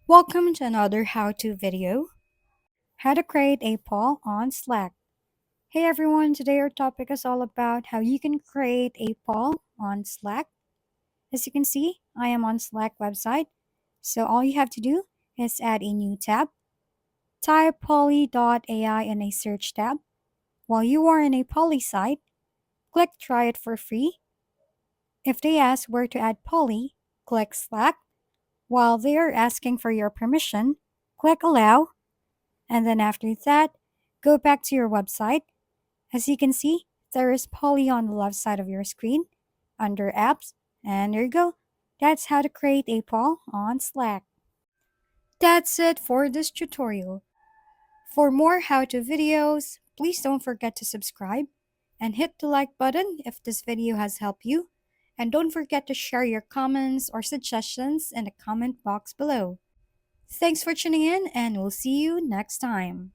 Welcome to another how-to video, how to create a poll on Slack. Hey everyone, today our topic is all about how you can create a poll on Slack. As you can see, I am on Slack website. So all you have to do is add a new tab, type poly.ai in a search tab. While you are in a poly site, click try it for free. If they ask where to add poly, click Slack. While they are asking for your permission, click allow. And then after that, go back to your website. As you can see, there is Poly on the left side of your screen under apps. And there you go. That's how to create a poll on Slack. That's it for this tutorial. For more how-to videos, please don't forget to subscribe and hit the like button if this video has helped you. And don't forget to share your comments or suggestions in the comment box below. Thanks for tuning in, and we'll see you next time.